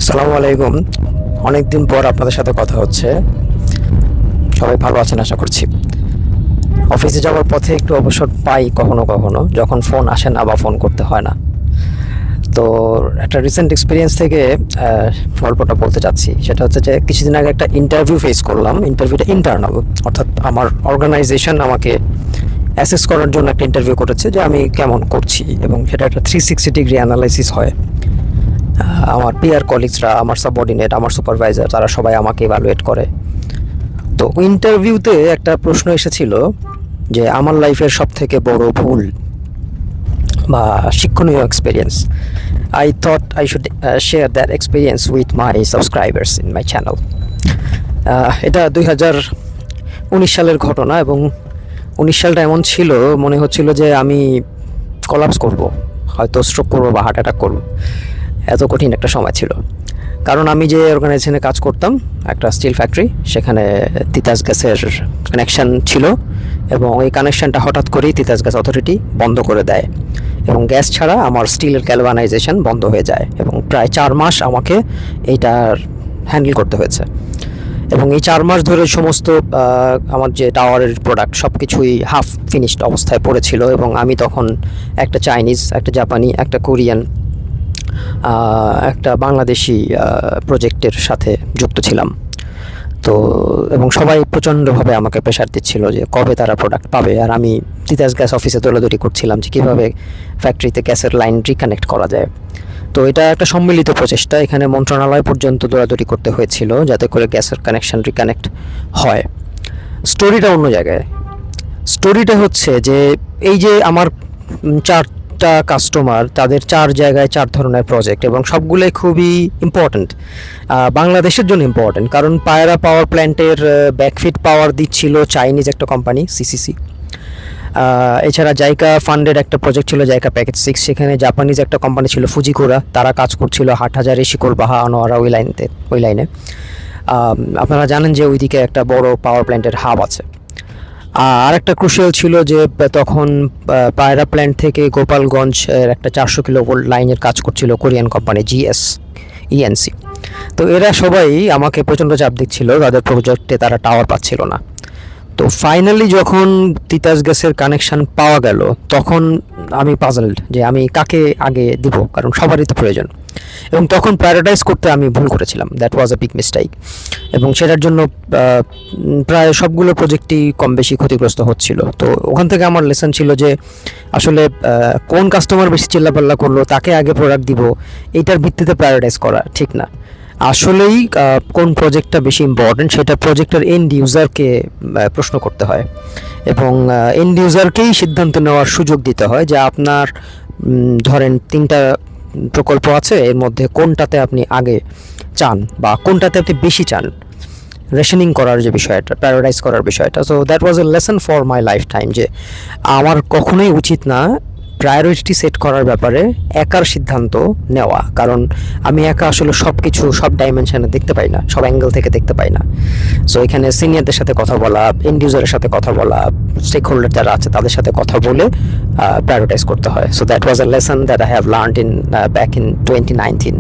আসসালামু আলাইকুম। অনেক দিন পর আপনাদের সাথে কথা হচ্ছে। সবাই ভালো আছেন আশা করছি। অফিসে যাওয়ার পথে একটু অবসর পাই কখনো কখনো, যখন ফোন আসে না বা ফোন করতে হয় না। তো একটা রিসেন্ট এক্সপিরিয়েন্স থেকে গল্পটা বলতে চাচ্ছি। সেটা হচ্ছে যে কিছুদিন আগে একটা ইন্টারভিউ ফেস করলাম। ইন্টারভিউটা ইন্টারনাল, অর্থাৎ আমার অর্গানাইজেশন আমাকে অ্যাসেস করার জন্য একটা ইন্টারভিউ করেছে যে আমি কেমন করছি, এবং সেটা একটা 360 ডিগ্রি অ্যানালাইসিস হয়। আমার পিয়ার কলিগসরা, আমার সাবঅর্ডিনেট, আমার সুপারভাইজার, তারা সবাই আমাকে ইভ্যালুয়েট করে। তো ইন্টারভিউতে একটা প্রশ্ন এসেছিল যে আমার লাইফের সবথেকে বড় ভুল বা শিক্ষণীয় experience. I thought I should share that experience with my subscribers in my channel. এটা 2019 সালের ঘটনা, এবং 19 সালটা এমন ছিল, মনে হচ্ছিল যে আমি কলাপস করব, হয়তো স্ট্রোক করবো বা হার্ট অ্যাটাক করবো। এত কঠিন একটা সময় ছিল। কারণ আমি যে অর্গানাইজেশনে কাজ করতাম, একটা স্টিল ফ্যাক্টরি, সেখানে তিতাস গ্যাসের কানেকশান ছিল, এবং এই কানেকশানটা হঠাৎ করেই তিতাস গ্যাস অথরিটি বন্ধ করে দেয়, এবং গ্যাস ছাড়া আমার স্টিলের গ্যালভানাইজেশন বন্ধ হয়ে যায়, এবং প্রায় 4 মাস আমাকে এইটার হ্যান্ডেল করতে হয়েছে। এবং এই 4 মাস ধরে সমস্ত আমার যে টাওয়ারের প্রোডাক্ট সব কিছুই হাফ ফিনিশড অবস্থায় পড়েছিল, এবং আমি তখন একটা চাইনিজ, একটা জাপানি, একটা কোরিয়ান, একটা বাংলাদেশি প্রজেক্টের সাথে যুক্ত ছিলাম। তো এবং সবাই প্রচণ্ডভাবে আমাকে প্রেশার দিচ্ছিল যে কবে তারা প্রোডাক্ট পাবে, আর আমি তিতাস গ্যাস অফিসে দৌড়াদৌড়ি করছিলাম যে কীভাবে ফ্যাক্টরিতে গ্যাসের লাইন রিকানেক্ট করা যায়। তো এটা একটা সম্মিলিত প্রচেষ্টা, এখানে মন্ত্রণালয় পর্যন্ত দৌড়াদৌড়ি করতে হয়েছিল যাতে করে গ্যাসের কানেকশন রিকানেক্ট হয়। স্টোরিটা অন্য জায়গায়। স্টোরিটা হচ্ছে যে এই যে আমার 4টা কাস্টমার, তাদের 4 জায়গায় 4 ধরনের প্রজেক্ট, এবং সবগুলোই খুবই ইম্পর্ট্যান্ট, বাংলাদেশের জন্য ইম্পর্ট্যান্ট। কারণ পায়রা পাওয়ার প্ল্যান্টের ব্যাকফিট পাওয়ার দিচ্ছিল চাইনিজ একটা কোম্পানি সিসিসি। এছাড়া জাইকা ফান্ডের একটা প্রজেক্ট ছিল জাইকা প্যাকেজ 6, সেখানে জাপানিজ একটা কোম্পানি ছিল ফুজিকোরা, তারা কাজ করছিল হাটহাজারি, শিকলবাহা, আনোয়ারা ওই লাইনে। আপনারা জানেন যে ওইদিকে একটা বড় পাওয়ার প্ল্যান্টের হাব আছে। আর একটা ক্রুশিয়াল ছিল যে তখন পায়রা প্ল্যান্ট থেকে গোপালগঞ্জ একটা 400 কিলোভোল্ট লাইনের কাজ করছিল কোরিয়ান কোম্পানি GSENC। তো এরা সবাই আমাকে প্রচণ্ড চাপ দিচ্ছিল, তাদের প্রজেক্টে তারা টাওয়ার পাচ্ছিল না। তো ফাইনালি যখন তিতাস গ্যাসের কানেকশান পাওয়া গেল, তখন আমি পাজলড যে আমি কাকে আগে দিব, কারণ সবারই তো প্রয়োজন। এবং তখন প্রায়োরিটাইজ করতে আমি ভুল করেছিলাম, that was a big mistake. এবং সেটার জন্য প্রায় সবগুলো প্রজেক্টই কম বেশি ক্ষতিগ্রস্ত হচ্ছিল। তো ওখান থেকে আমার লেসন ছিল যে আসলে কোন কাস্টমার বেশি চিল্লাপাল্লা করলো তাকে আগে প্রোডাক্ট দিব, এইটার ভিত্তিতে প্রায়োরিটাইজ করা ঠিক না। আসলেই কোন প্রজেক্টটা বেশি ইম্পর্টেন্ট সেটা প্রজেক্টের এন্ড ইউজারকে প্রশ্ন করতে হয়, এবং এন্ড ইউজারকেই সিদ্ধান্ত নেওয়ার সুযোগ দিতে হয় যে আপনার ধরেন 3টা প্রকল্প আছে, এর মধ্যে কোনটাতে আপনি আগে চান বা কোনটাতে আপনি বেশি চান, রেশনিং করার যে বিষয়টা, প্রায়োরিটাইজ করার বিষয়টা। So that was a lesson for my life time যে আমার কখনোই উচিত না প্রায়োরিটি সেট করার ব্যাপারে একার সিদ্ধান্ত নেওয়া, কারণ আমি একা আসলে সব কিছু সব ডাইমেনশনে দেখতে পাই না, সব অ্যাঙ্গেল থেকে দেখতে পাই না। সো এখানে সিনিয়রদের সাথে কথা বলা, এন্ড ইউজারের সাথে কথা বলা, স্টেক হোল্ডার যারা আছে তাদের সাথে কথা বলে প্রায়োরিটাইজ করতে হয়। So that was a lesson that I have learned in back in 2019।